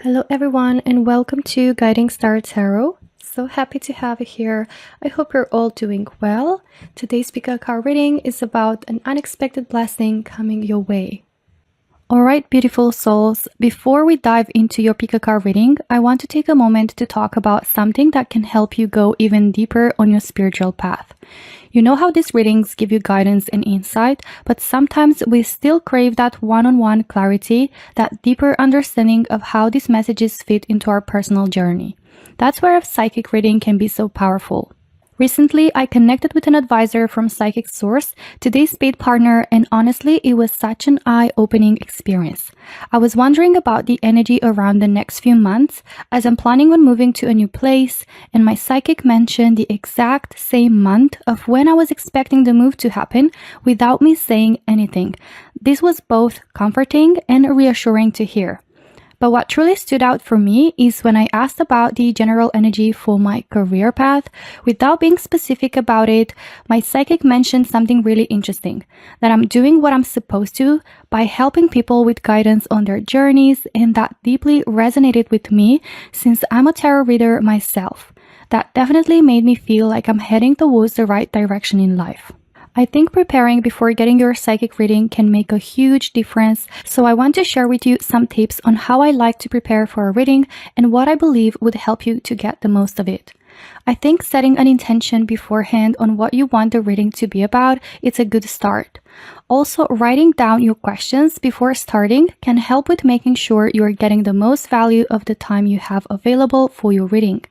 Hello everyone and welcome to Guiding Star Tarot. So happy to have you here. I hope you're all doing well. Today's PickACard reading is about an unexpected blessing coming your way. Alright, beautiful souls, before we dive into your PickACard reading, I want to take a moment to talk about something that can help you go even deeper on your spiritual path. You know how these readings give you guidance and insight, but sometimes we still crave that one-on-one clarity, that deeper understanding of how these messages fit into our personal journey. That's where a psychic reading can be so powerful. Recently, I connected with an advisor from Psychic Source, today's paid partner, and honestly, it was such an eye-opening experience. I was wondering about the energy around the next few months as I'm planning on moving to a new place, and my psychic mentioned the exact same month of when I was expecting the move to happen without me saying anything. This was both comforting and reassuring to hear. But what truly stood out for me is when I asked about the general energy for my career path. Without being specific about it, my psychic mentioned something really interesting, that I'm doing what I'm supposed to by helping people with guidance on their journeys, and that deeply resonated with me since I'm a tarot reader myself. That definitely made me feel like I'm heading towards the right direction in life. I think preparing before getting your psychic reading can make a huge difference, so I want to share with you some tips on how I like to prepare for a reading and what I believe would help you to get the most of it. I think setting an intention beforehand on what you want the reading to be about is a good start. Also, writing down your questions before starting can help with making sure you're getting the most value of the time you have available for your reading.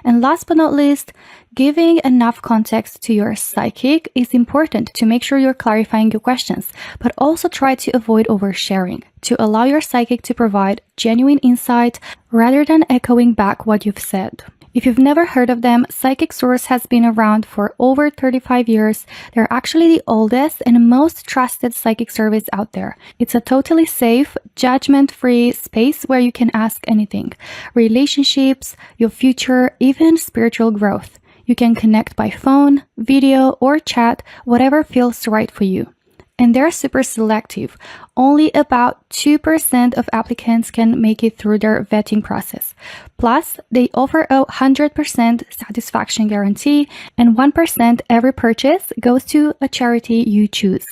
And last but not least, giving enough context to your psychic is important to make sure you're clarifying your questions, but also try to avoid oversharing, to allow your psychic to provide genuine insight rather than echoing back what you've said. If you've never heard of them, Psychic Source has been around for over 35 years. They're actually the oldest and most trusted psychic service out there. It's a totally safe, judgment-free space where you can ask anything. Relationships, your future, even spiritual growth. You can connect by phone, video, or chat, whatever feels right for you. And they're super selective. Only about 2% of applicants can make it through their vetting process. Plus, they offer a 100% satisfaction guarantee, and 1% every purchase goes to a charity you choose.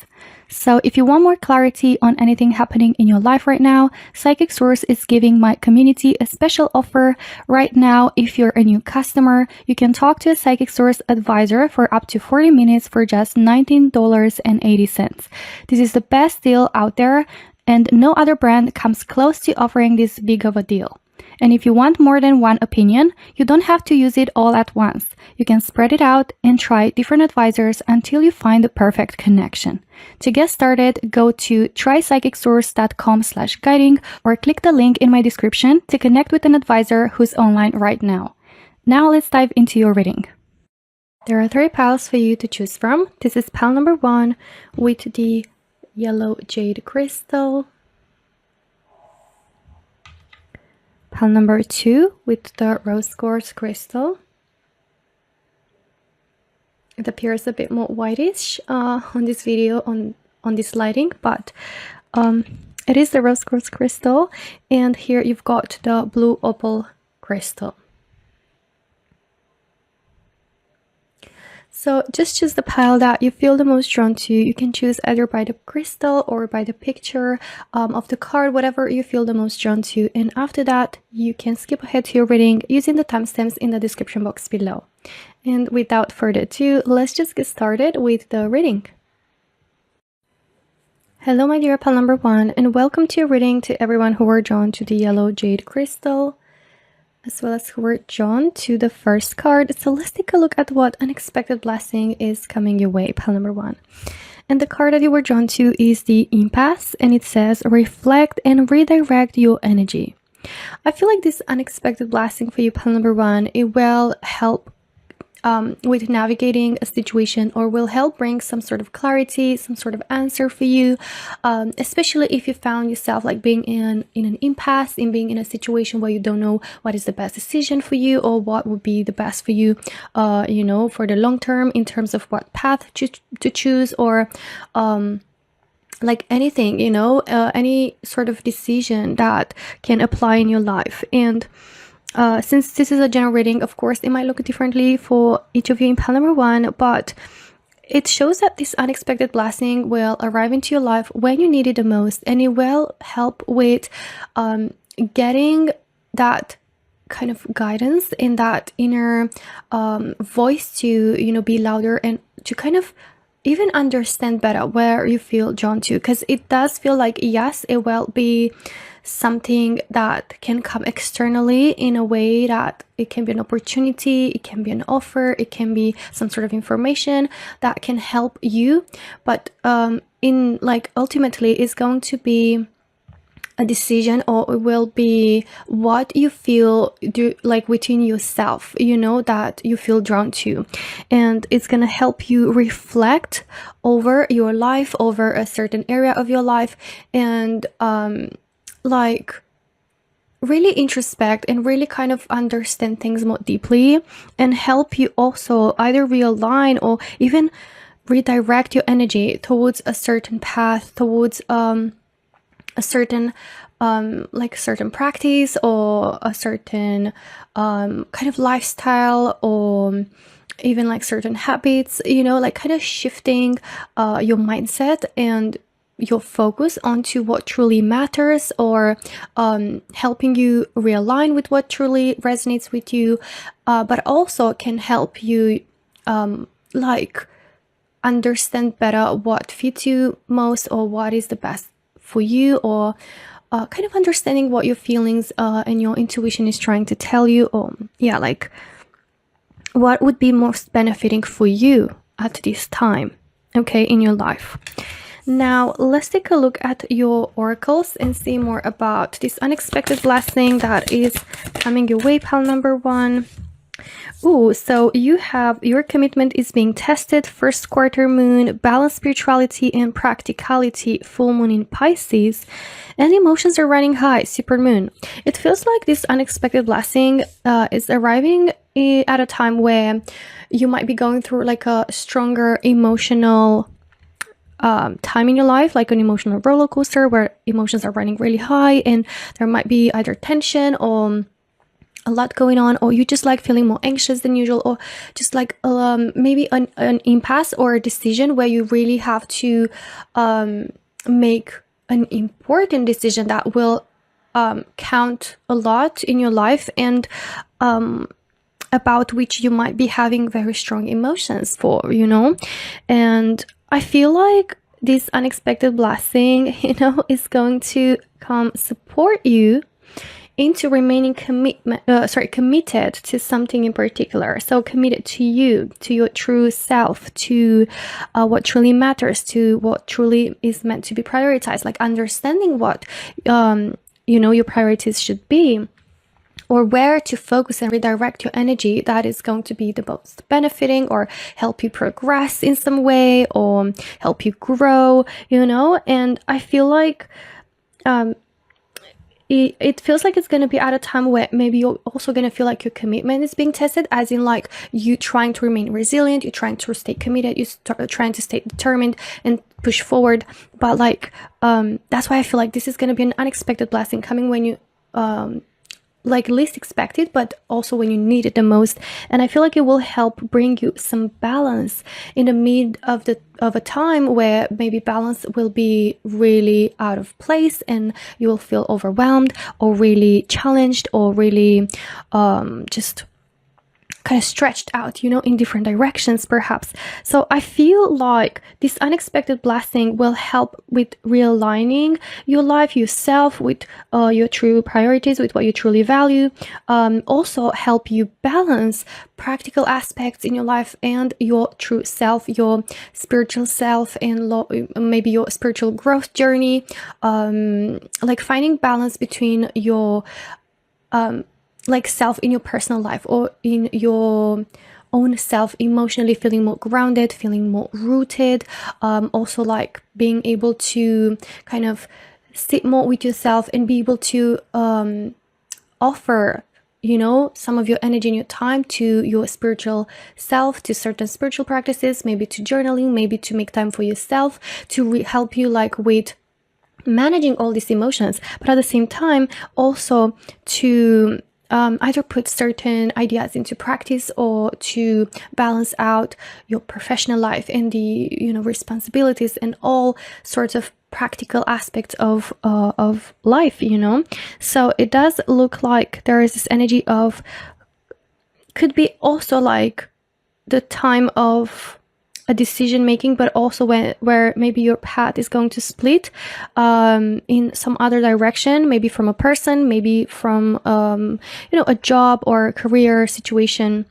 So if you want more clarity on anything happening in your life right now, Psychic Source is giving my community a special offer. Right now, if you're a new customer, you can talk to a Psychic Source advisor for up to 40 minutes for just $19.80. This is the best deal out there, and no other brand comes close to offering this big of a deal. And if you want more than one opinion, you don't have to use it all at once. You can spread it out and try different advisors until you find the perfect connection. To get started, go to trypsychicsource.com/guiding or click the link in my description to connect with an advisor who's online right now. Now let's dive into your reading. There are 3 piles for you to choose from. This is pile number 1 with the yellow jade crystal. Pile number 2 with the rose quartz crystal. It appears a bit more whitish on this video, on this lighting, but it is the rose quartz crystal, and here you've got the blue opal crystal. So just choose the pile that you feel the most drawn to. You can choose either by the crystal or by the picture of the card, whatever you feel the most drawn to. And after that, you can skip ahead to your reading using the timestamps in the description box below. And without further ado, let's just get started with the reading. Hello, my dear pile number 1, and welcome to your reading to everyone who were drawn to the yellow jade crystal, as well as who were drawn to the first card. So let's take a look at what unexpected blessing is coming your way, pile number 1. And the card that you were drawn to is the impasse, and it says reflect and redirect your energy. I feel like this unexpected blessing for you, pile number 1, it will help with navigating a situation, or will help bring some sort of clarity, some sort of answer for you, especially if you found yourself like being in an impasse, in being in a situation where you don't know what is the best decision for you, or what would be the best for you, you know, for the long term in terms of what path to choose, or like anything, any sort of decision that can apply in your life. And since this is a general reading, of course, it might look differently for each of you in pile number 1, but it shows that this unexpected blessing will arrive into your life when you need it the most, and it will help with getting that kind of guidance in that inner voice to, be louder and to kind of even understand better where you feel drawn to. Because it does feel like, yes, it will be something that can come externally in a way that it can be an opportunity, it can be an offer, it can be some sort of information that can help you, but in like ultimately it's going to be a decision, or it will be what you feel like within yourself, that you feel drawn to, and it's gonna help you reflect over your life, over a certain area of your life, and like really introspect and really kind of understand things more deeply, and help you also either realign or even redirect your energy towards a certain path, towards a certain certain practice, or a certain kind of lifestyle, or even like certain habits, like kind of shifting your mindset and your focus onto what truly matters, or helping you realign with what truly resonates with you, but also can help you like understand better what fits you most, or what is the best for you, or kind of understanding what your feelings and your intuition is trying to tell you, or like what would be most benefiting for you at this time, okay, in your life. Now, let's take a look at your oracles and see more about this unexpected blessing that is coming your way, pile number 1. Ooh, so you have your commitment is being tested, first quarter moon, balance, spirituality, and practicality, full moon in Pisces, and emotions are running high, super moon. It feels like this unexpected blessing is arriving at a time where you might be going through like a stronger emotional time in your life, like an emotional roller coaster where emotions are running really high, and there might be either tension or a lot going on, or you just like feeling more anxious than usual, or just like maybe an impasse or a decision where you really have to make an important decision that will count a lot in your life, and about which you might be having very strong emotions for, and I feel like this unexpected blessing, is going to come support you into remaining committed to something in particular. So committed to you, to your true self, to what truly matters, to what truly is meant to be prioritized, like understanding what, your priorities should be, or where to focus and redirect your energy that is going to be the most benefiting, or help you progress in some way, or help you grow, and I feel like it feels like it's going to be at a time where maybe you're also going to feel like your commitment is being tested, as in like you trying to remain resilient, you're trying to stay committed, you're trying to stay determined and push forward, but like that's why I feel like this is going to be an unexpected blessing coming when you like least expected, but also when you need it the most. And I feel like it will help bring you some balance in the mid of a time where maybe balance will be really out of place, and you will feel overwhelmed, or really challenged, or really just kind of stretched out, in different directions perhaps. So I feel like this unexpected blessing will help with realigning your life, yourself, with your true priorities, with what you truly value. Also help you balance practical aspects in your life and your true self, your spiritual self, and maybe your spiritual growth journey. Like finding balance between your like self in your personal life, or in your own self, emotionally feeling more grounded, feeling more rooted, also like being able to kind of sit more with yourself and be able to offer some of your energy and your time to your spiritual self, to certain spiritual practices, maybe to journaling, maybe to make time for yourself, to help you with managing all these emotions, but at the same time also to either put certain ideas into practice or to balance out your professional life and the responsibilities and all sorts of practical aspects of life. So it does look like there is this energy of, could be also the time of a decision making, but also where maybe your path is going to split in some other direction, maybe from a person, maybe from a job or a career situation.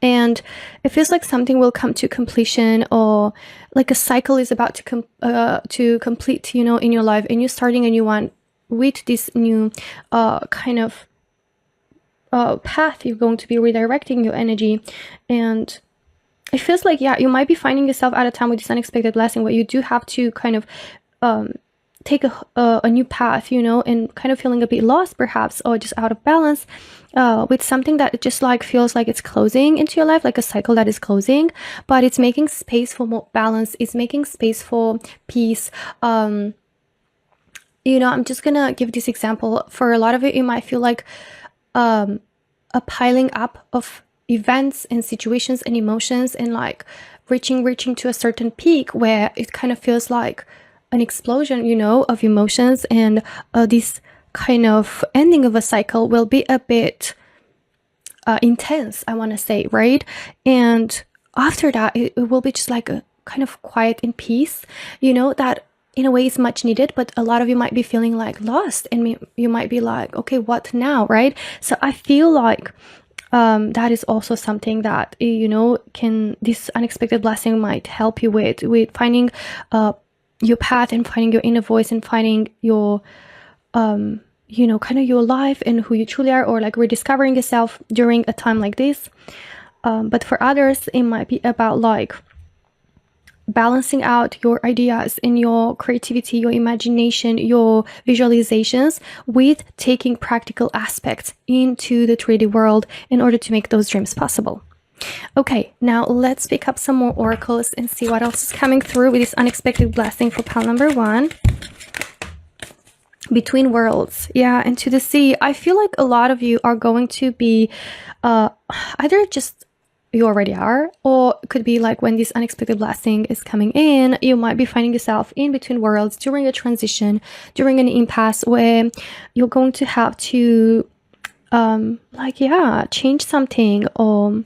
And it feels like something will come to completion, or a cycle is about to complete, in your life, and you're starting a new one with this new kind of path. You're going to be redirecting your energy, and it feels like, you might be finding yourself at a time with this unexpected blessing where you do have to kind of take a new path, and kind of feeling a bit lost perhaps, or just out of balance with something that just feels like it's closing into your life, like a cycle that is closing, but it's making space for more balance. It's making space for peace. I'm just gonna give this example. For a lot of it might feel like a piling up of events and situations and emotions, and reaching to a certain peak where it kind of feels like an explosion, of emotions, and this kind of ending of a cycle will be a bit intense, I want to say, right? And after that, it will be just a kind of quiet and peace, that in a way is much needed, but a lot of you might be feeling lost, and you might be okay, what now, right? So I feel like that is also something that this unexpected blessing might help you with finding your path, and finding your inner voice, and finding your kind of your life and who you truly are, or rediscovering yourself during a time like this. But for others, it might be about balancing out your ideas and your creativity, your imagination, your visualizations, with taking practical aspects into the 3D world in order to make those dreams possible. Okay, now let's pick up some more oracles and see what else is coming through with this unexpected blessing for pile number 1. Between worlds, and to the sea. I feel like a lot of you are going to be either just, you already are, or it could be when this unexpected blessing is coming in, you might be finding yourself in between worlds during a transition, during an impasse where you're going to have to change something, or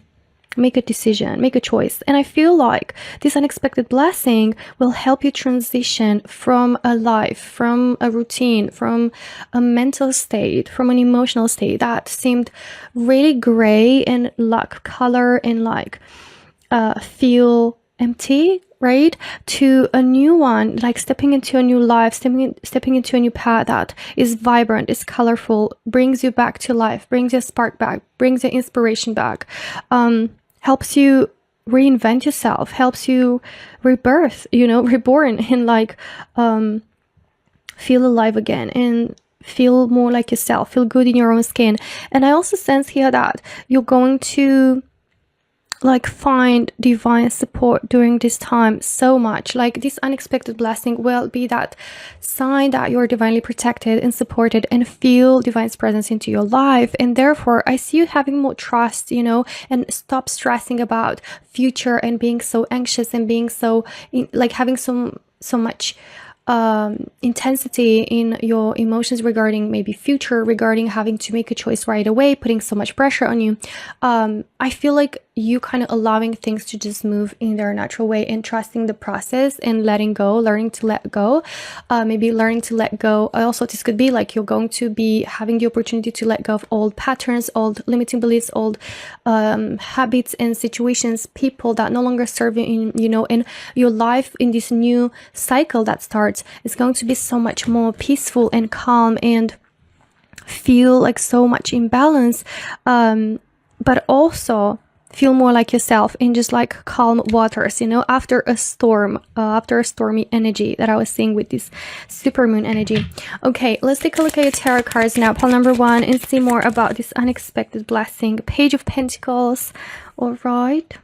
make a decision, make a choice. And I feel like this unexpected blessing will help you transition from a life, from a routine, from a mental state, from an emotional state that seemed really gray and lack color and feel empty, right? To a new one, stepping into a new life, stepping into a new path that is vibrant, is colorful, brings you back to life, brings your spark back, brings your inspiration back, helps you reinvent yourself, helps you rebirth, reborn, and feel alive again, and feel more like yourself, feel good in your own skin. And I also sense here that you're going to find divine support during this time so much. This unexpected blessing will be that sign that you're divinely protected and supported, and feel divine's presence into your life. And therefore I see you having more trust, and stop stressing about future and being so anxious, and being so having so much intensity in your emotions regarding maybe future, regarding having to make a choice right away, putting so much pressure on you. I feel like you kind of allowing things to just move in their natural way, and trusting the process, and letting go, learning to let go, maybe learning to let go. Also, this could be you're going to be having the opportunity to let go of old patterns, old limiting beliefs, old habits and situations, people that no longer serve you in your life. In this new cycle that starts, it's going to be so much more peaceful and calm, and feel so much in balance, but also feel more like yourself in just like calm waters, you know, after a storm, after a stormy energy that I was seeing with this supermoon energy. Okay, let's take a look at your tarot cards now, pile number 1, and see more about this unexpected blessing. Page of Pentacles. All right.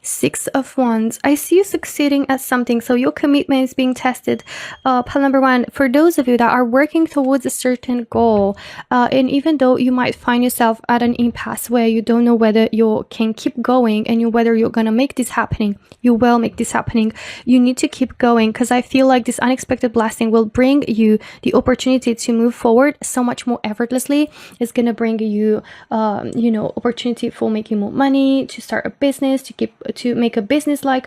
6 of Wands. I see you succeeding at something, so your commitment is being tested. Pile number 1, for those of you that are working towards a certain goal, and even though you might find yourself at an impasse where you don't know whether you can keep going and whether you're gonna make this happening, you will make this happening. You need to keep going, because I feel like this unexpected blessing will bring you the opportunity to move forward so much more effortlessly. It's gonna bring you, you know, opportunity for making more money, to start a business, to make a business like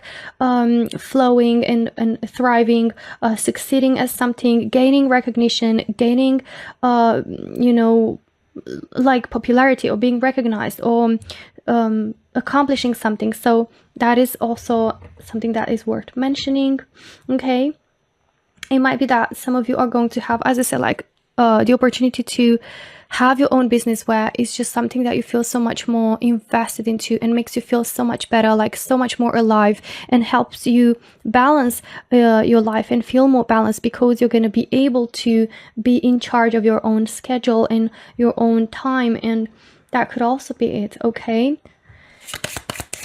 flowing and thriving, succeeding at something, gaining recognition, gaining you know, like popularity, or being recognized, or accomplishing something. So that is also something that is worth mentioning. Okay, it might be that some of you are going to have, as I said, like the opportunity to have your own business where it's just something that you feel so much more invested into and makes you feel so much better, like so much more alive, and helps you balance your life and feel more balanced, because you're going to be able to be in charge of your own schedule and your own time. And that could also be it. Okay,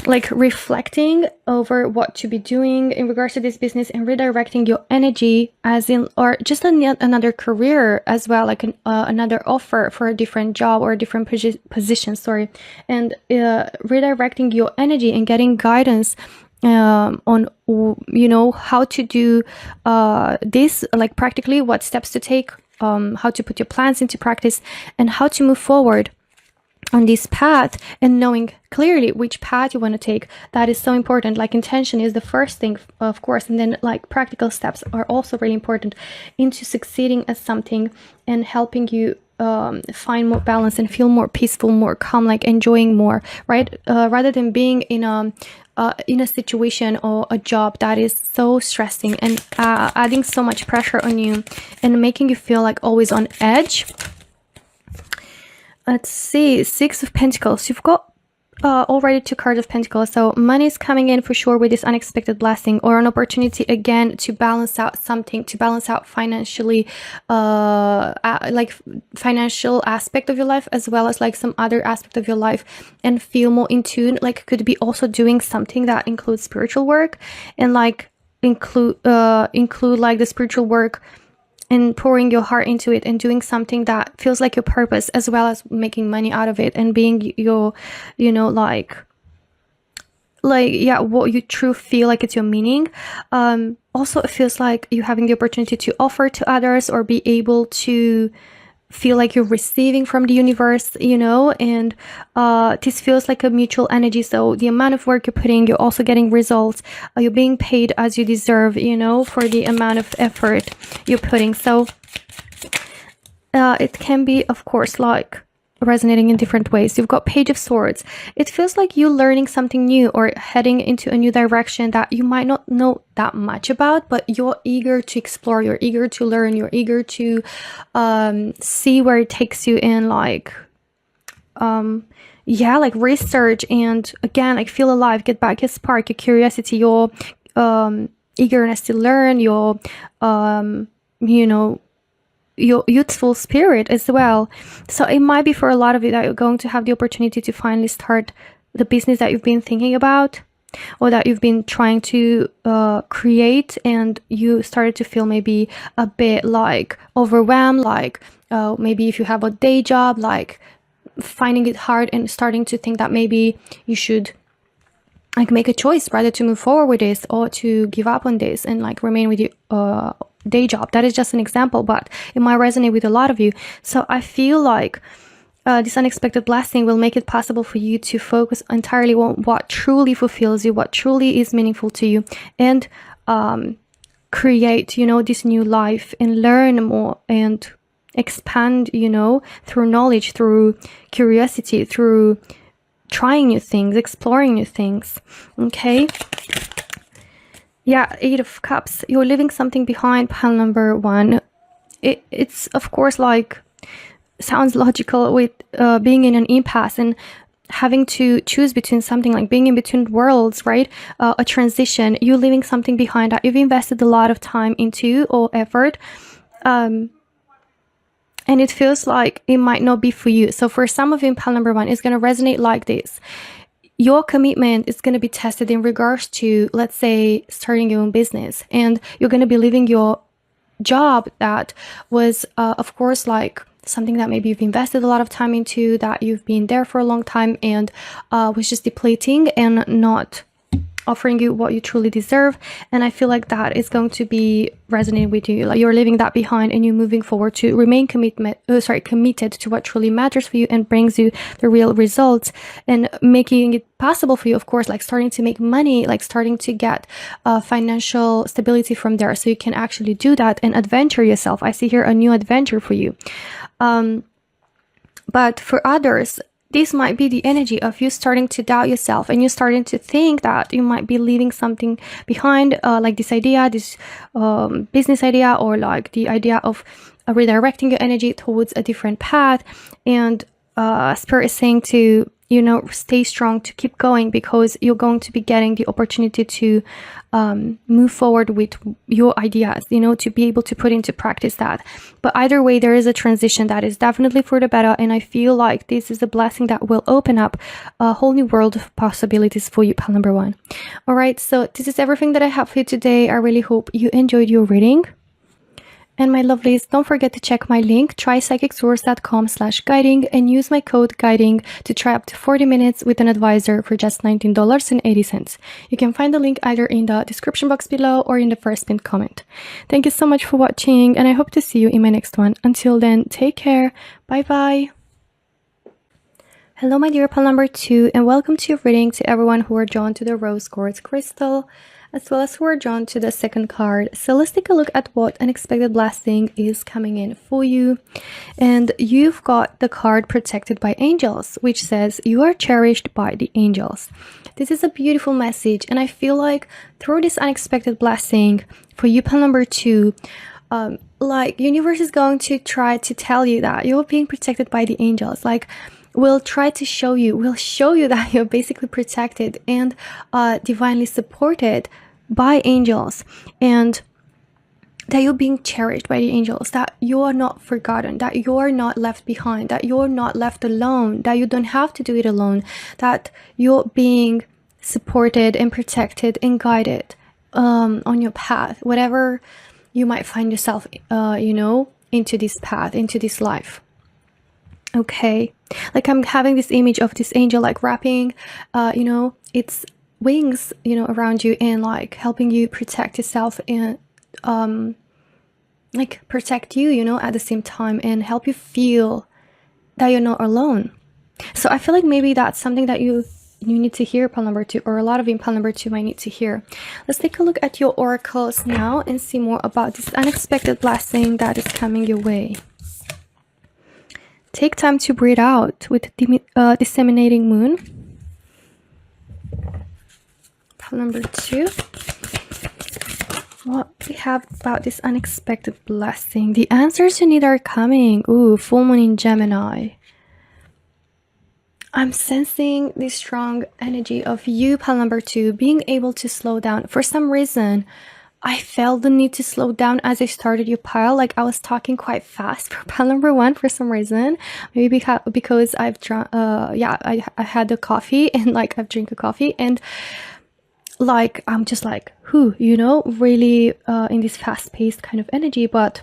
like reflecting over what to be doing in regards to this business and redirecting your energy, as in, or just another career as well, like another offer for a different job or a different position, sorry, and redirecting your energy and getting guidance on, you know, how to do this, like practically what steps to take, how to put your plans into practice, and how to move forward on this path, and knowing clearly which path you want to take. That is so important. Like intention is the first thing, of course, and then like practical steps are also really important into succeeding at something and helping you find more balance and feel more peaceful, more calm, like enjoying more, right? Rather than being in a situation or a job that is so stressing and adding so much pressure on you and making you feel like always on edge. Let's see, 6 of Pentacles. You've got already 2 cards of Pentacles. So money is coming in for sure with this unexpected blessing, or an opportunity again to balance out something, to balance out financially, like financial aspect of your life, as well as like some other aspect of your life, and feel more in tune. Like could be also doing something that includes spiritual work, and like include like the spiritual work and pouring your heart into it and doing something that feels like your purpose, as well as making money out of it and being your, you know, like yeah, what you truly feel like it's your meaning. Also it feels like you having the opportunity to offer to others, or be able to feel like you're receiving from the universe, you know, and this feels like a mutual energy. So the amount of work you're putting, you're also getting results. You're being paid as you deserve, you know, for the amount of effort you're putting. So it can be, of course, like resonating in different ways. You've got Page of Swords. It feels like you learning something new, or heading into a new direction that you might not know that much about, but you're eager to explore, you're eager to learn, you're eager to see where it takes you in, like yeah, like research, and again, like feel alive, get back your spark, your curiosity, your eagerness to learn, your you know, your youthful spirit as well. So it might be for a lot of you that you're going to have the opportunity to finally start the business that you've been thinking about, or that you've been trying to create, and you started to feel maybe a bit like overwhelmed, like maybe if you have a day job, like finding it hard and starting to think that maybe you should like make a choice rather to move forward with this, or to give up on this and like remain with your day job. That is just an example, but it might resonate with a lot of you. So I feel like this unexpected blessing will make it possible for you to focus entirely on what truly fulfills you, what truly is meaningful to you, and create, you know, this new life and learn more and expand, you know, through knowledge, through curiosity, through trying new things, exploring new things. Okay. Yeah, 8 of Cups. You're leaving something behind, pile number 1. It's of course like sounds logical with being in an impasse, and having to choose between something, like being in between worlds, right? A transition, you leaving something behind that you've invested a lot of time into or effort, and it feels like it might not be for you. So for some of you in pile number 1, it's going to resonate like this. Your commitment is going to be tested in regards to, let's say, starting your own business, and you're going to be leaving your job that was, of course, like something that maybe you've invested a lot of time into, that you've been there for a long time, and was just depleting and not offering you what you truly deserve. And I feel like that is going to be resonating with you. Like you're leaving that behind and you're moving forward to remain committed to what truly matters for you and brings you the real results, and making it possible for you, of course, like starting to make money, like starting to get financial stability from there, so you can actually do that and adventure yourself. I see here a new adventure for you. But for others, this might be the energy of you starting to doubt yourself, and you're starting to think that you might be leaving something behind, like this idea, this business idea, or like the idea of redirecting your energy towards a different path. And Spirit is saying to, stay strong, to keep going, because you're going to be getting the opportunity to move forward with your ideas, to be able to put into practice that. But either way, there is a transition that is definitely for the better, and I feel like this is a blessing that will open up a whole new world of possibilities for you, pile number 1. All right, so this is everything that I have for you today. I really hope you enjoyed your reading. And my lovelies, don't forget to check my link, trypsychicsource.com/guiding, and use my code guiding to try up to 40 minutes with an advisor for just $19.80. You can find the link either in the description box below or in the first pinned comment. Thank you so much for watching, and I hope to see you in my next one. Until then, take care. Bye bye. Hello, my dear pile number 2, and welcome to your reading to everyone who are drawn to the rose quartz crystal, as well as who are drawn to the second card. So let's take a look at what unexpected blessing is coming in for you. And you've got the card Protected by Angels, which says you are cherished by the angels. This is a beautiful message, and I feel like through this unexpected blessing for you, pile number 2, like universe is going to try to tell you that you're being protected by the angels. Like we'll show you that you're basically protected and divinely supported by angels, and that you're being cherished by the angels, that you are not forgotten, that you are not left behind, that you're not left alone, that you don't have to do it alone, that you're being supported and protected and guided on your path, whatever you might find yourself into this path, into this life. Okay, like I'm having this image of this angel like wrapping its wings around you, and like helping you protect yourself, and like protect you at the same time, and help you feel that you're not alone. So I feel like maybe that's something that you need to hear, pile number 2, or a lot of you in pile number 2 might need to hear. Let's take a look at your oracles now and see more about this unexpected blessing that is coming your way. Take time to breathe out with disseminating moon. Pile number 2. What we have about this unexpected blessing. The answers you need are coming. Ooh, full moon in Gemini. I'm sensing this strong energy of you, pile number 2, being able to slow down. For some reason, I felt the need to slow down as I started your pile. Like I was talking quite fast for pile number 1 for some reason. Maybe because I've drunk, I had a coffee, and like I've drank a coffee, and like I'm just like, really in this fast-paced kind of energy. But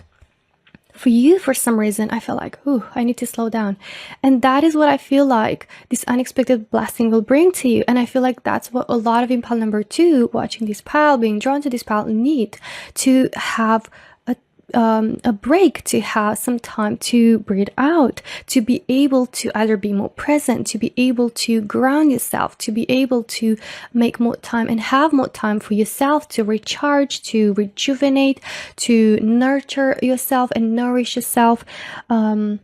for you, for some reason, I feel like, I need to slow down. And that is what I feel like this unexpected blessing will bring to you. And I feel like that's what a lot of in pile number 2, watching this pile, being drawn to this pile, need to have a break, to have some time to breathe out, to be able to either be more present, to be able to ground yourself, to be able to make more time and have more time for yourself, to recharge, to rejuvenate, to nurture yourself and nourish yourself. And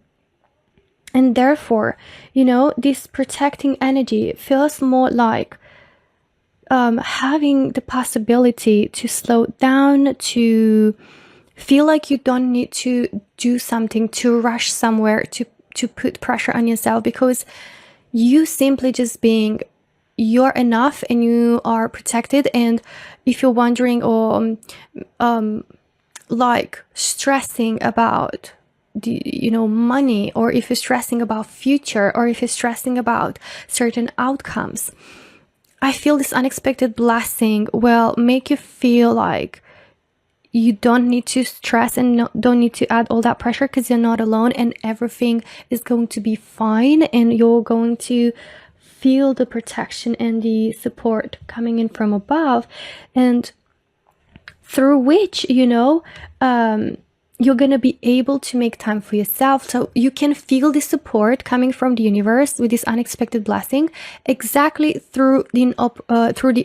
therefore, this protecting energy feels more like having the possibility to slow down, to feel like you don't need to do something, to rush somewhere, to put pressure on yourself, because you simply just being, you're enough and you are protected. And if you're wondering or like stressing about money, or if you're stressing about future, or if you're stressing about certain outcomes, I feel this unexpected blessing will make you feel like you don't need to stress and don't need to add all that pressure, because you're not alone and everything is going to be fine, and you're going to feel the protection and the support coming in from above, and through which you're gonna be able to make time for yourself. So you can feel the support coming from the universe with this unexpected blessing, exactly through the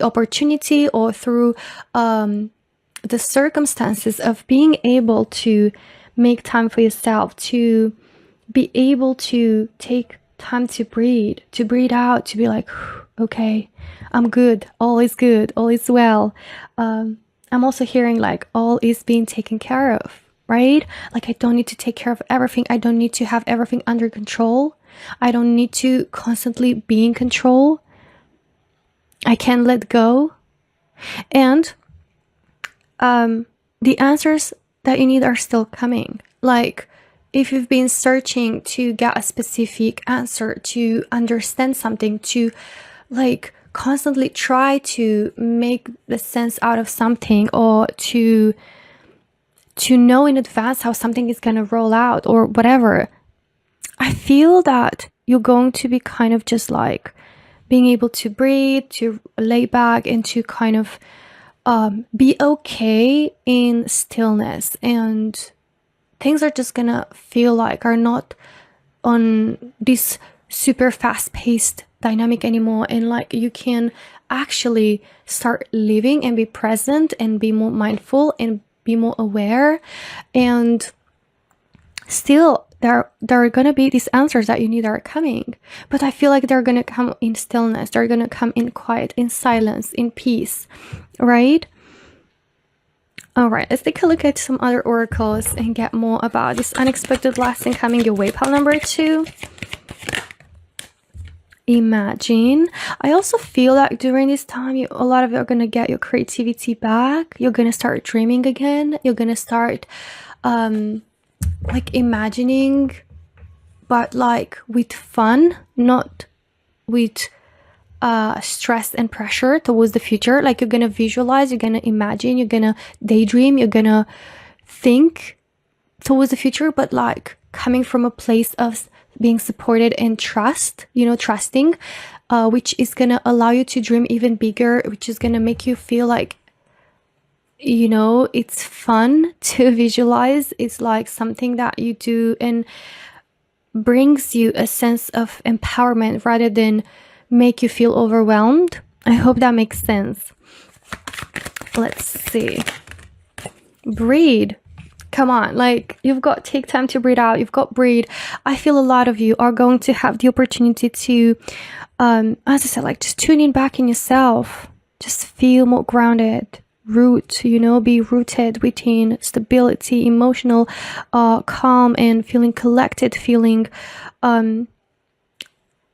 opportunity, or through the circumstances of being able to make time for yourself, to be able to take time to breathe out, to be like, okay, I'm good, all is well. I'm also hearing like all is being taken care of, right? Like I don't need to take care of everything. I don't need to have everything under control. I don't need to constantly be in control. I can let go. And the answers that you need are still coming. Like if you've been searching to get a specific answer, to understand something, to like constantly try to make the sense out of something, or to know in advance how something is going to roll out or whatever, I feel that you're going to be kind of just like being able to breathe, to lay back, and to kind of be okay in stillness, and things are just gonna feel like are not on this super fast-paced dynamic anymore, and like you can actually start living and be present and be more mindful and be more aware. And still there are gonna be these answers that you need are coming, but I feel like they're gonna come in stillness, they're gonna come in quiet, in silence, in peace, right? All right, let's take a look at some other oracles and get more about this unexpected blessing coming your way. Pile number 2, imagine. I also feel like during this time, a lot of you are going to get your creativity back. You're going to start dreaming again. You're going to start like imagining, but like with fun, not with stress and pressure towards the future. Like you're gonna visualize, you're gonna imagine, you're gonna daydream, you're gonna think towards the future, but like coming from a place of being supported and trusting, which is gonna allow you to dream even bigger, which is gonna make you feel like it's fun to visualize. It's like something that you do and brings you a sense of empowerment rather than make you feel overwhelmed. I hope that makes sense. Let's see. Breathe. Come on, like you've got take time to breathe out. You've got breathe. I feel a lot of you are going to have the opportunity to, as I said, like just tune in back in yourself. Just feel more grounded. Root, be rooted within stability, emotional calm, and feeling collected, feeling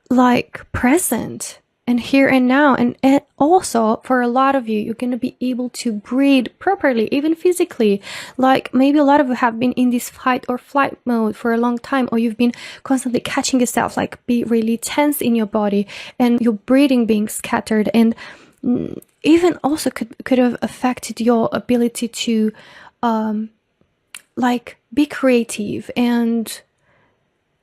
like present and here and now. And also for a lot of you, you're going to be able to breathe properly, even physically. Like maybe a lot of you have been in this fight or flight mode for a long time, or you've been constantly catching yourself, like be really tense in your body and your breathing being scattered, and even also could have affected your ability to like be creative and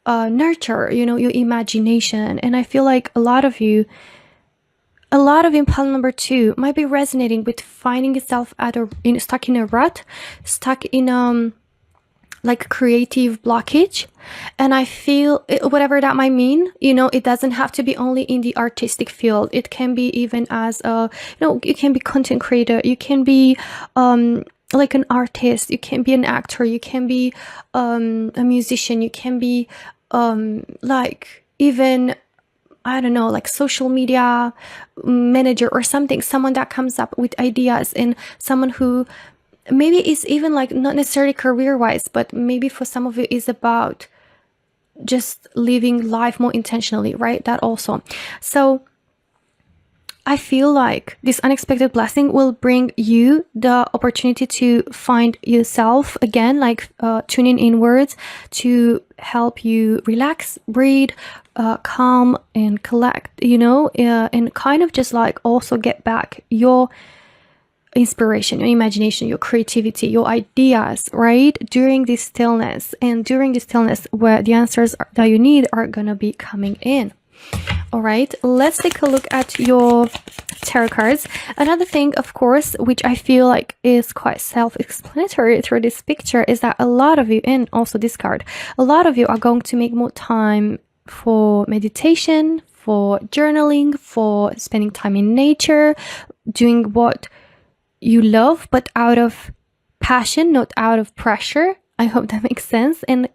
nurture your imagination. And I feel like a lot of you in pile number 2 might be resonating with finding yourself stuck in a rut, stuck in like creative blockage. And I feel whatever that might mean, it doesn't have to be only in the artistic field. It can be even as you can be content creator, you can be like an artist, you can be an actor, you can be a musician, you can be like even, I don't know, like social media manager or something, someone that comes up with ideas, and someone who maybe is even like not necessarily career wise, but maybe for some of it is about just living life more intentionally, right? That also. So I feel like this unexpected blessing will bring you the opportunity to find yourself again, like tuning inwards to help you relax, breathe, calm and collect, and kind of just like also get back your inspiration, your imagination, your creativity, your ideas, right? During this stillness, and during this stillness where the answers that you need are gonna be coming in. All right, let's take a look at your tarot cards. Another thing, of course, which I feel like is quite self-explanatory through this picture, is that a lot of you, and also this card, a lot of you are going to make more time for meditation, for journaling, for spending time in nature, doing what you love, but out of passion, not out of pressure. I hope that makes sense. And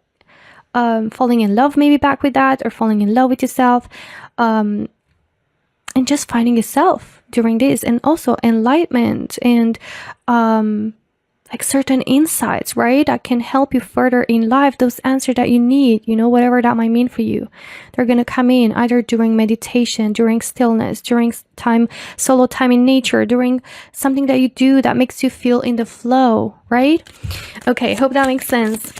falling in love maybe back with that, or falling in love with yourself, and just finding yourself during this, and also enlightenment and like certain insights, right, that can help you further in life, those answers that you need, whatever that might mean for you. They're gonna come in either during meditation, during stillness, during solo time in nature, during something that you do that makes you feel in the flow, right? Okay, hope that makes sense.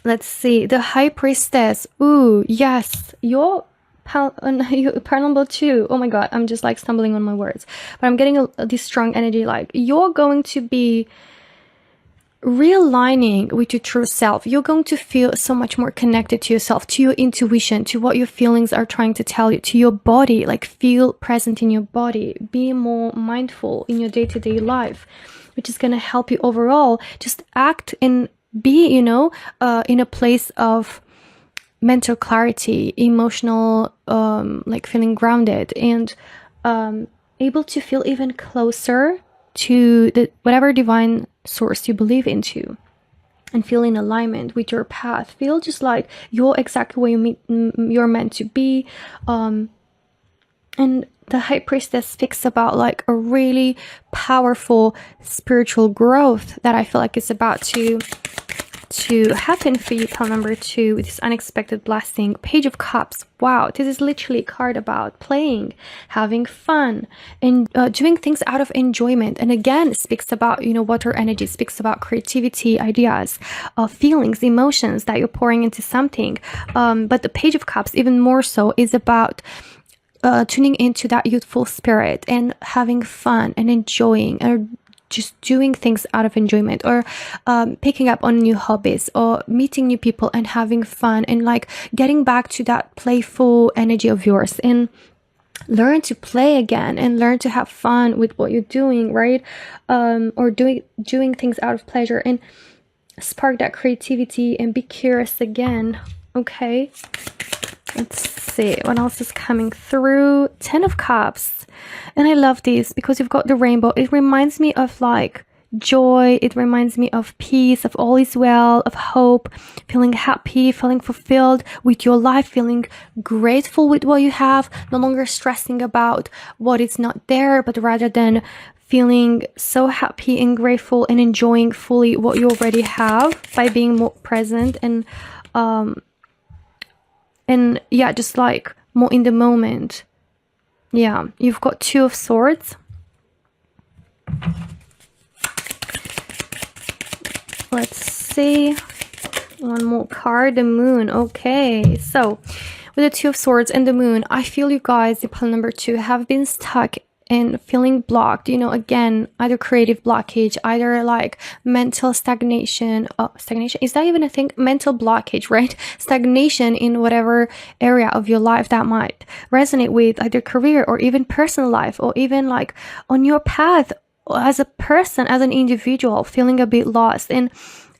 Let's see, the High Priestess. Ooh, yes, your pile number 2. Oh my god, I'm just like stumbling on my words, but I'm getting this strong energy, like you're going to be realigning with your true self. You're going to feel so much more connected to yourself, to your intuition, to what your feelings are trying to tell you, to your body, like feel present in your body, be more mindful in your day-to-day life, which is going to help you overall just act and be, in a place of mental clarity, emotional, like feeling grounded, and able to feel even closer to the whatever divine source you believe into, and feel in alignment with your path. Feel just like you're exactly where you're meant to be. And the High Priestess speaks about like a really powerful spiritual growth that I feel like is about to happen for you. Pile number 2 with this unexpected blessing. Page of Cups. Wow, this is literally a card about playing, having fun, and doing things out of enjoyment. And again, it speaks about, water energy, speaks about creativity, ideas, feelings, emotions that you're pouring into something. But the Page of Cups, even more so, is about tuning into that youthful spirit and having fun and enjoying, or just doing things out of enjoyment, or picking up on new hobbies, or meeting new people and having fun, and like getting back to that playful energy of yours, and learn to play again, and learn to have fun with what you're doing, right? Or doing things out of pleasure, and spark that creativity and be curious again. Okay, let's see what else is coming through. 10 of Cups. And I love this because you've got the rainbow. It reminds me of like joy. It reminds me of peace, of all is well, of hope, feeling happy, feeling fulfilled with your life, feeling grateful with what you have, no longer stressing about what is not there, but rather than feeling so happy and grateful and enjoying fully what you already have by being more present, and yeah, just like more in the moment. Yeah, you've got 2 of Swords. Let's see. One more card, the Moon. Okay, so with the 2 of Swords and the Moon, I feel you guys, in pile number 2, have been stuck and feeling blocked, again, either creative blockage, either like mental stagnation. Stagnation, is that even a thing? Mental blockage, right? Stagnation in whatever area of your life that might resonate with either career or even personal life, or even like on your path as a person, as an individual, feeling a bit lost, and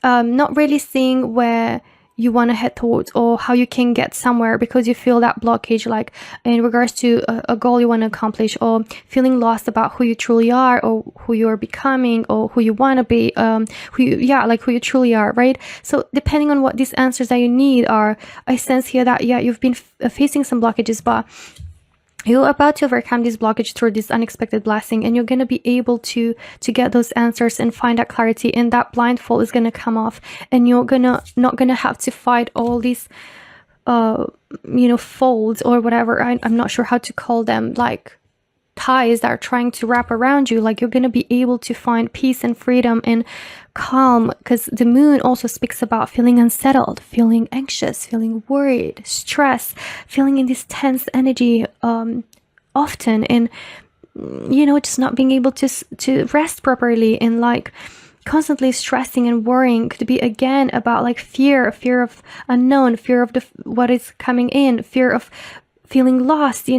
not really seeing where you want to head towards, or how you can get somewhere, because you feel that blockage, like in regards to a goal you want to accomplish, or feeling lost about who you truly are, or who you are becoming, or who you want to be, who you truly are, right? So depending on what these answers that you need are, I sense here that you've been facing some blockages, but you're about to overcome this blockage through this unexpected blessing, and you're going to be able to get those answers and find that clarity, and that blindfold is going to come off, and you're not gonna have to fight all these folds or whatever. I'm not sure how to call them, like ties that are trying to wrap around you. Like, you're going to be able to find peace and freedom and calm, because the moon also speaks about feeling unsettled, feeling anxious, feeling worried, stress, feeling in this tense energy often, and just not being able to rest properly, and like constantly stressing and worrying. Could be again about like fear of unknown, fear of what is coming in, fear of feeling lost,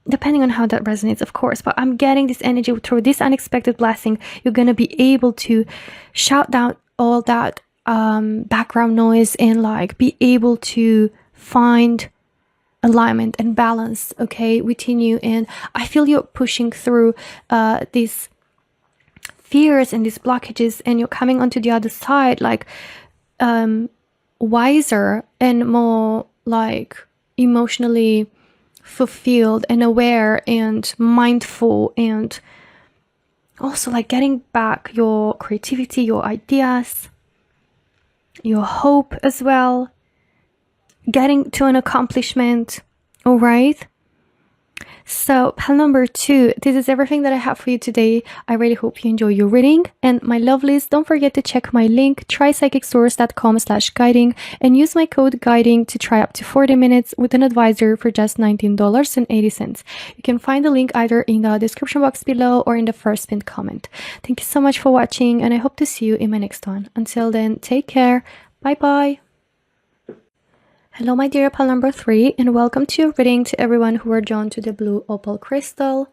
depending on how that resonates, of course. But I'm getting this energy through this unexpected blessing. You're going to be able to shout down all that background noise and like be able to find alignment and balance, okay, within you. And I feel you're pushing through these fears and these blockages, and you're coming onto the other side like wiser and more like emotionally fulfilled and aware and mindful, and also like getting back your creativity, your ideas, your hope as well, getting to an accomplishment. All right, so pile number 2, this is everything that I have for you today. I really hope you enjoy your reading. And my lovelies, don't forget to check my link, trypsychicsource.com/guiding, and use my code guiding to try up to 40 minutes with an advisor for just $19.80. You can find the link either in the description box below or in the first pinned comment. Thank you so much for watching, and I hope to see you in my next one. Until then, take care. Bye bye. Hello, my dear pile number 3, and welcome to your reading to everyone who are drawn to the blue opal crystal,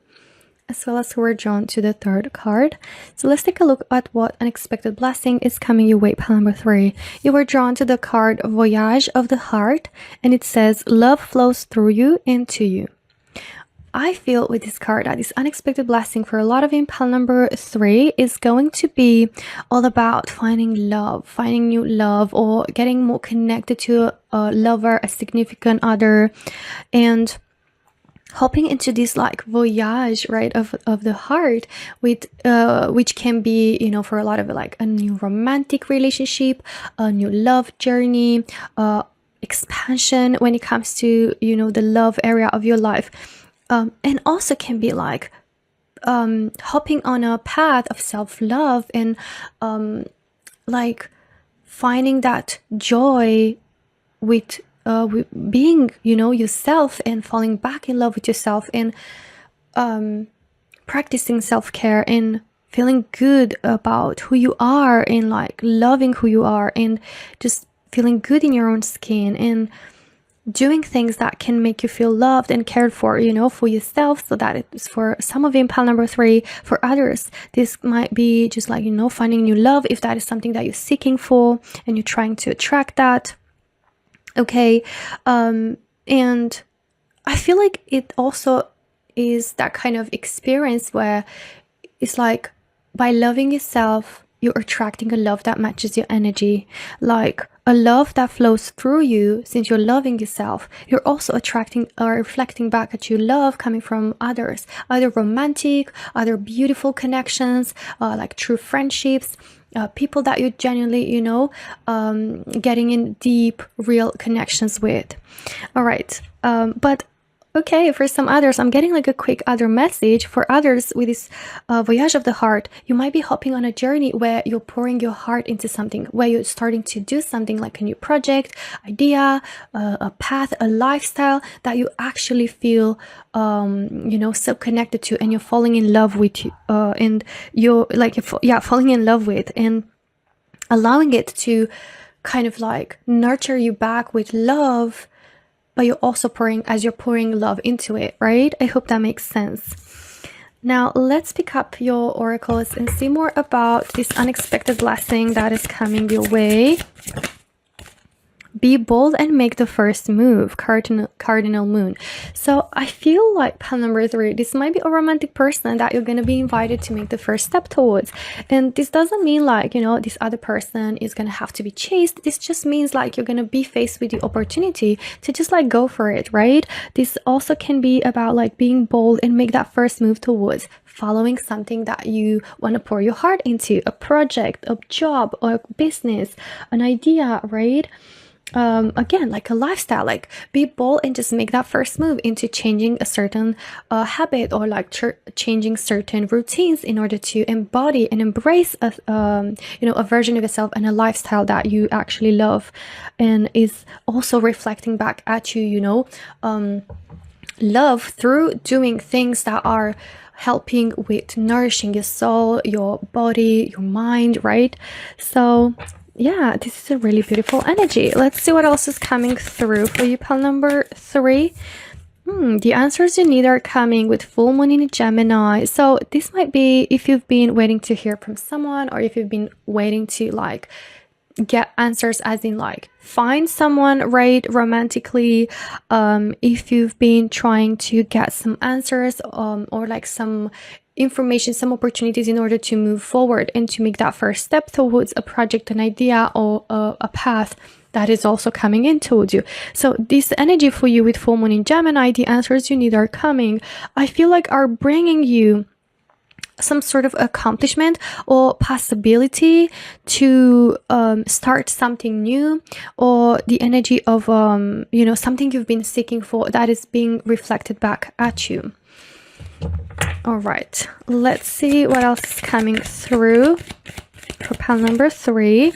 as well as who are drawn to the 3rd card. So let's take a look at what unexpected blessing is coming your way, pile number 3. You were drawn to the card Voyage of the Heart, and it says love flows through you and to you. I feel with this card that this unexpected blessing for a lot of you in pile number 3 is going to be all about finding love, finding new love, or getting more connected to a lover, a significant other, and hopping into this like voyage, right, of the heart, with which can be, for a lot of it, like a new romantic relationship, a new love journey, expansion when it comes to, the love area of your life. And also can be like hopping on a path of self-love and like finding that joy with being, yourself, and falling back in love with yourself, and practicing self-care and feeling good about who you are, and like loving who you are, and just feeling good in your own skin, and doing things that can make you feel loved and cared for, for yourself. So that it's for some of you in pile number 3. For others, this might be just like, finding new love, if that is something that you're seeking for and you're trying to attract that. Okay. And I feel like it also is that kind of experience where it's like, by loving yourself, you're attracting a love that matches your energy, like a love that flows through you. Since you're loving yourself, you're also attracting or reflecting back at you love coming from others, either romantic, either beautiful connections, like true friendships, people that you genuinely, getting in deep, real connections with. All right. But okay, for some others, I'm getting like a quick other message. For others with this voyage of the heart, you might be hopping on a journey where you're pouring your heart into something, where you're starting to do something like a new project, idea, a path, a lifestyle that you actually feel, so connected to, and you're falling in love with, and you're like, falling in love with, and allowing it to kind of like nurture you back with love. But you're also pouring love into it, right? I hope that makes sense. Now, let's pick up your oracles and see more about this unexpected blessing that is coming your way. Be bold and make the first move, cardinal moon. So I feel like pile number 3, this might be a romantic person that you're going to be invited to make the first step towards. And this doesn't mean like, this other person is going to have to be chased. This just means like you're going to be faced with the opportunity to just like go for it, right? This also can be about like being bold and make that first move towards following something that you want to pour your heart into, a project, a job, or a business, an idea, right? again, like a lifestyle, like be bold and just make that first move into changing a certain habit, or like changing certain routines in order to embody and embrace a version of yourself and a lifestyle that you actually love, and is also reflecting back at you, love through doing things that are helping with nourishing your soul, your body, your mind, right? So yeah, this is a really beautiful energy. Let's see what else is coming through for you, pal number 3. The answers you need are coming with full moon in Gemini. So this might be if you've been waiting to hear from someone, or if you've been waiting to like get answers, as in like find someone, right, romantically. If you've been trying to get some answers, or like some information, some opportunities in order to move forward and to make that first step towards a project, an idea, or a path, that is also coming in towards you. So this energy for you with full moon in Gemini, the answers you need are coming, I feel like are bringing you some sort of accomplishment or possibility to start something new, or the energy of something you've been seeking for that is being reflected back at you. All right, let's see what else is coming through for pile number 3.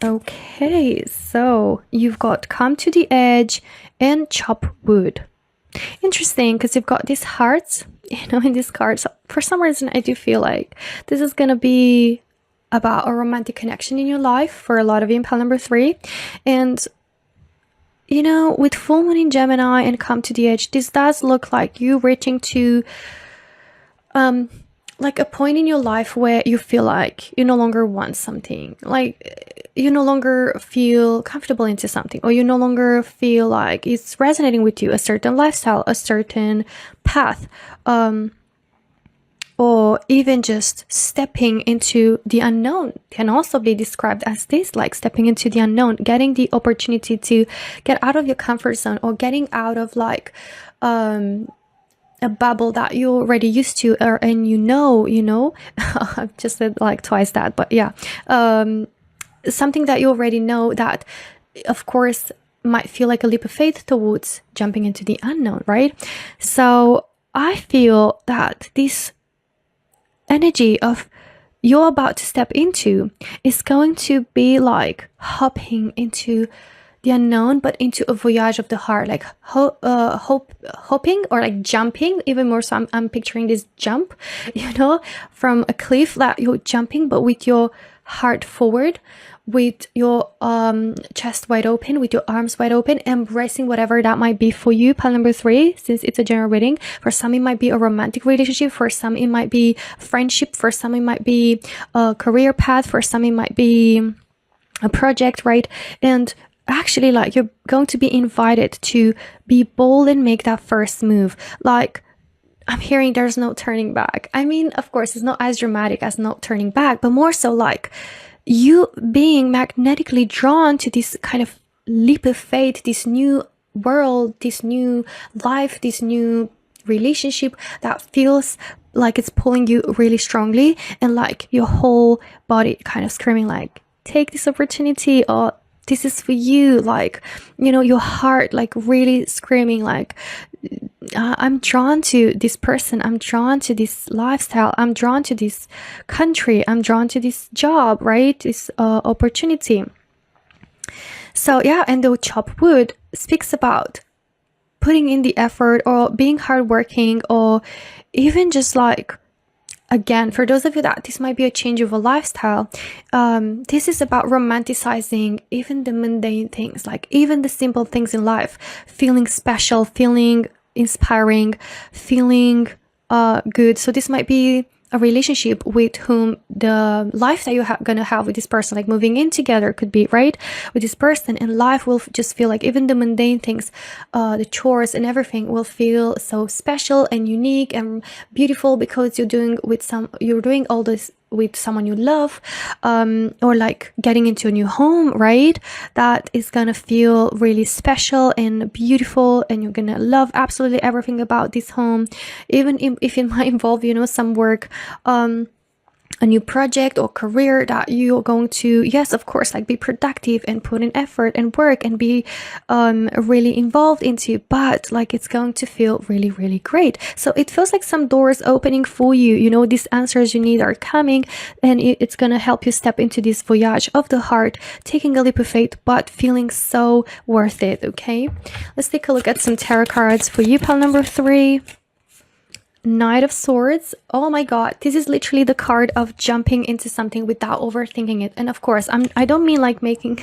Okay, so you've got come to the edge and chop wood. Interesting, because you've got these hearts, in these cards. For some reason, I do feel like this is going to be about a romantic connection in your life for a lot of you in pile number 3. And, with full moon in Gemini and come to the edge, this does look like you reaching to like a point in your life where you feel like you no longer want something, like you no longer feel comfortable into something, or you no longer feel like it's resonating with you, a certain lifestyle, a certain path, or even just stepping into the unknown can also be described as this, like stepping into the unknown, getting the opportunity to get out of your comfort zone, or getting out of like a bubble that you're already used to, and I've just said like twice that, but yeah, something that you already know that of course might feel like a leap of faith towards jumping into the unknown, right? So I feel that this energy of you're about to step into is going to be like hopping into the unknown, but into a voyage of the heart, like hopping, or like jumping even more. So I'm picturing this jump, from a cliff, that you're jumping, but with your heart forward, with your chest wide open, with your arms wide open, embracing whatever that might be for you, pile number 3, since it's a general reading. For some it might be a romantic relationship, for some it might be friendship, for some it might be a career path, for some it might be a project, right? And actually, like, you're going to be invited to be bold and make that first move. Like, I'm hearing there's no turning back. I mean, of course, it's not as dramatic as no turning back, but more so like you being magnetically drawn to this kind of leap of faith, this new world, this new life, this new relationship that feels like it's pulling you really strongly, and like your whole body kind of screaming like, take this opportunity, or this is for you, like, your heart like really screaming like, I'm drawn to this person, I'm drawn to this lifestyle, I'm drawn to this country, I'm drawn to this job, right? This opportunity. So yeah, and the chop wood speaks about putting in the effort, or being hardworking, or even just like, again, for those of you that this might be a change of a lifestyle, this is about romanticizing even the mundane things, like even the simple things in life, feeling special, feeling inspiring, feeling good. So this might be a relationship with whom the life that you're gonna have with this person, like moving in together, could be right with this person, and life will just feel like even the mundane things, the chores and everything will feel so special and unique and beautiful, because you're doing all this with someone you love, or like getting into a new home, right? That is gonna feel really special and beautiful, and you're gonna love absolutely everything about this home, even if it might involve some work. a new project or career that you're going to, yes, of course, like be productive and put in effort and work and be really involved into, but like it's going to feel really, really great. So it feels like some doors opening for you, you know, these answers you need are coming, and it's gonna help you step into this voyage of the heart, taking a leap of faith, but feeling so worth it. Okay, let's take a look at some tarot cards for you, pile number 3. Knight of Swords. Oh my god, this is literally the card of jumping into something without overthinking it. And of course, I don't mean like making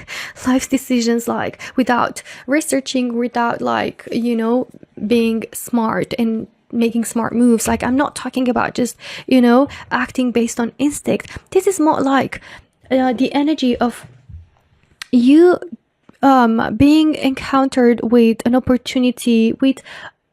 life decisions like without researching, without like, you know, being smart and making smart moves. Like, I'm not talking about just, you know, acting based on instinct. This is more like the energy of you being encountered with an opportunity, with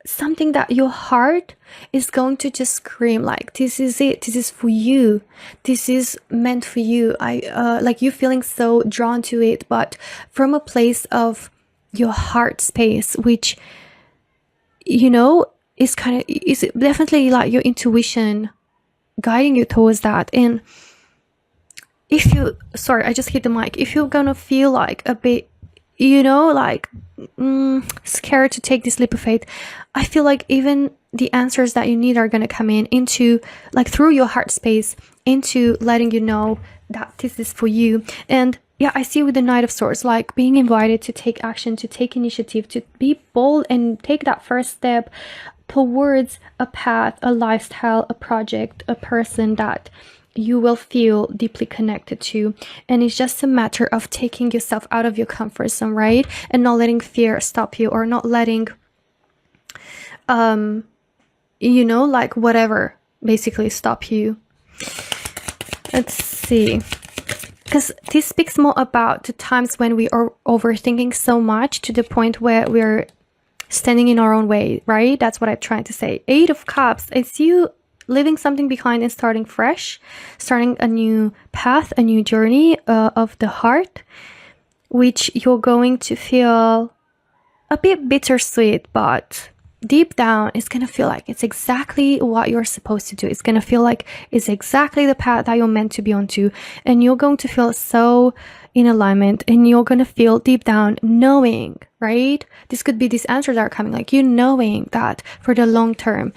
something that your heart is going to just scream like, this is it, this is for you, this is meant for you. Like you feeling so drawn to it, but from a place of your heart space, which, you know, is definitely like your intuition guiding you towards that. And if you, sorry, I just hit the mic, if you're gonna feel like a bit, you know, like scared to take this leap of faith, I feel like even the answers that you need are going to come in into like through your heart space, into letting you know that this is for you. And yeah, I see with the Knight of Swords, like being invited to take action, to take initiative, to be bold and take that first step towards a path, a lifestyle, a project, a person that you will feel deeply connected to. And it's just a matter of taking yourself out of your comfort zone, right? And not letting fear stop you, or not letting you know, like whatever basically stop you. Let's see, because this speaks more about the times when we are overthinking so much to the point where we're standing in our own way, right? That's what I'm trying to say. 8 of Cups, it's you leaving something behind and starting fresh, starting a new path, a new journey of the heart, which you're going to feel a bit bittersweet, but deep down it's gonna feel like it's exactly what you're supposed to do. It's gonna feel like it's exactly the path that you're meant to be onto, and you're going to feel so in alignment, and you're gonna feel deep down knowing, right? This could be these answers that are coming, like you knowing that for the long term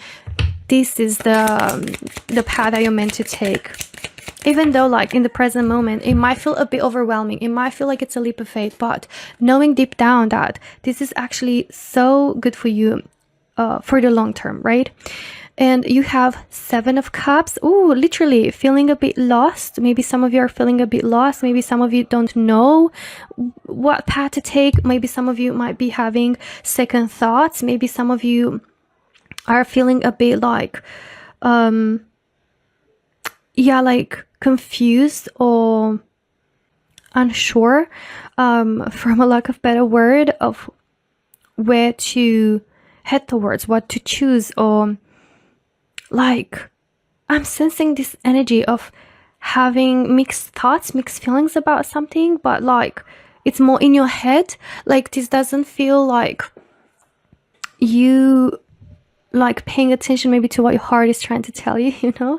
this is the path that you're meant to take. Even though like in the present moment it might feel a bit overwhelming, it might feel like it's a leap of faith, but knowing deep down that this is actually so good for you for the long term, right? And you have 7 of Cups. Ooh, literally feeling a bit lost. Maybe some of you are feeling a bit lost. Maybe some of you don't know what path to take. Maybe some of you might be having second thoughts. Maybe some of you are feeling a bit like yeah, like confused or unsure, from a lack of better word, of where to head towards, what to choose. Or like I'm sensing this energy of having mixed thoughts, mixed feelings about something, but like it's more in your head. Like this doesn't feel like you like paying attention maybe to what your heart is trying to tell you, you know.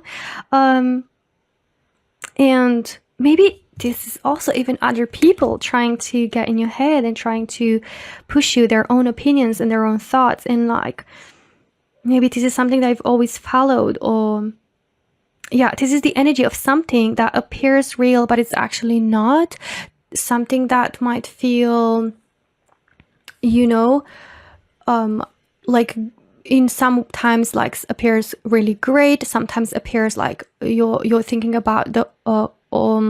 And maybe this is also even other people trying to get in your head and trying to push you their own opinions and their own thoughts. And like maybe this is something that I've always followed, or yeah, this is the energy of something that appears real but it's actually not. Something that might feel, you know, like in sometimes like appears really great, sometimes appears like you're thinking about the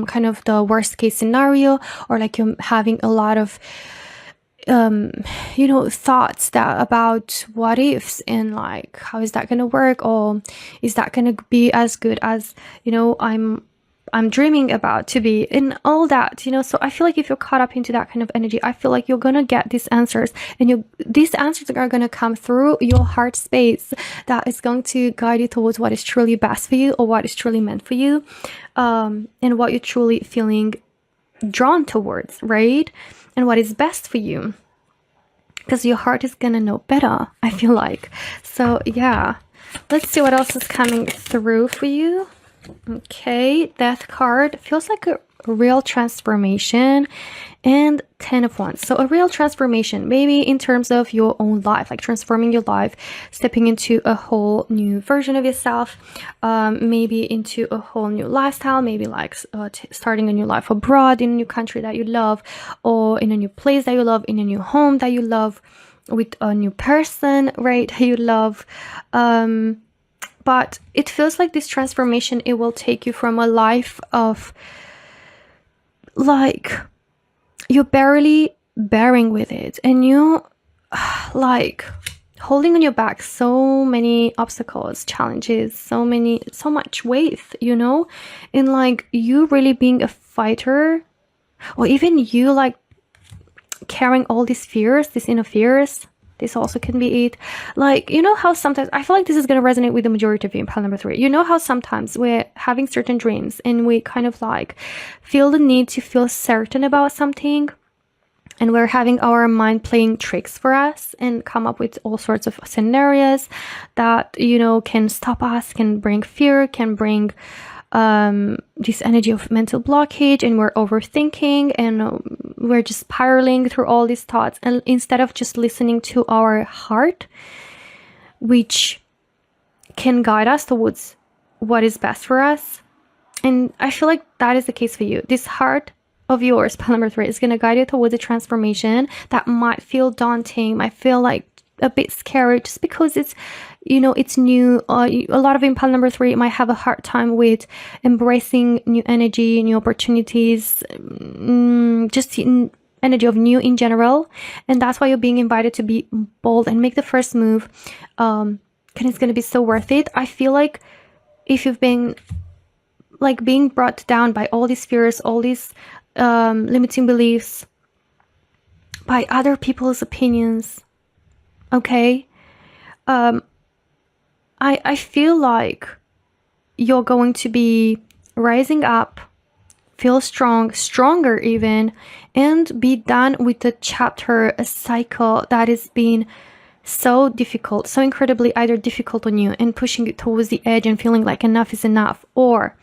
kind of the worst case scenario, or like you're having a lot of you know, thoughts that about what ifs, and like how is that gonna work, or is that gonna be as good as, you know, I'm dreaming about to be, and all that, you know. So I feel like if you're caught up into that kind of energy, I feel like you're gonna get these answers, and these answers are gonna come through your heart space that is going to guide you towards what is truly best for you, or what is truly meant for you, and what you're truly feeling drawn towards, right? And what is best for you, because your heart is gonna know better, I feel like. So yeah, let's see what else is coming through for you. Okay, Death card feels like a real transformation, and 10 of Wands. So a real transformation, maybe in terms of your own life, like transforming your life, stepping into a whole new version of yourself, maybe into a whole new lifestyle, maybe like starting a new life abroad in a new country that you love, or in a new place that you love, in a new home that you love, with a new person, right, that you love. But it feels like this transformation, it will take you from a life of like you're barely bearing with it, and you like holding on your back so many obstacles, challenges, so much weight, you know, and like you really being a fighter, or even you like carrying all these fears, these inner fears. This also can be it. Like, you know how sometimes, I feel like this is going to resonate with the majority of you in pile number 3. You know how sometimes we're having certain dreams and we kind of like feel the need to feel certain about something, and we're having our mind playing tricks for us and come up with all sorts of scenarios that, you know, can stop us, can bring fear, can bring this energy of mental blockage, and we're overthinking, and we're just spiraling through all these thoughts, and instead of just listening to our heart, which can guide us towards what is best for us. And I feel like that is the case for you. This heart of yours, pile number 3, is going to guide you towards a transformation that might feel daunting, might feel like a bit scary, just because it's, you know, it's new. A lot of in pile number 3 might have a hard time with embracing new energy, new opportunities, just energy of new in general. And that's why you're being invited to be bold and make the first move. And it's going to be so worth it. I feel like if you've been like being brought down by all these fears, all these limiting beliefs, by other people's opinions, okay, I feel like you're going to be rising up, feel strong, stronger even, and be done with the chapter, a cycle that has been so difficult, so incredibly either difficult on you, and pushing you towards the edge and feeling like enough is enough, or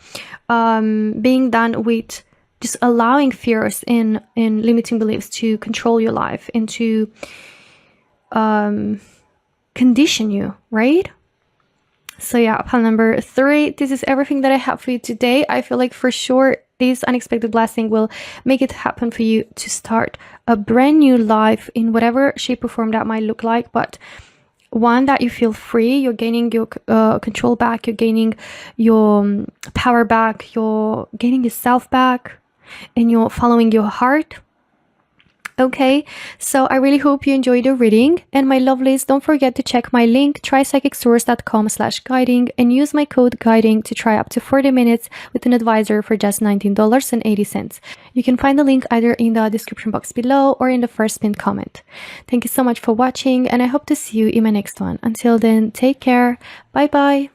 being done with just allowing fears and limiting beliefs to control your life and to condition you, right? So yeah, pile number 3, this is everything that I have for you today. I feel like for sure this unexpected blessing will make it happen for you to start a brand new life in whatever shape or form that might look like, but one that you feel free, you're gaining your control back, you're gaining your power back, you're gaining yourself back, and you're following your heart. Okay, so I really hope you enjoyed the reading, and my lovelies, don't forget to check my link, trypsychicsource.com/guiding, and use my code guiding to try up to 40 minutes with an advisor for just $19.80. You can find the link either in the description box below or in the first pinned comment. Thank you so much for watching, and I hope to see you in my next one. Until then, take care. Bye bye.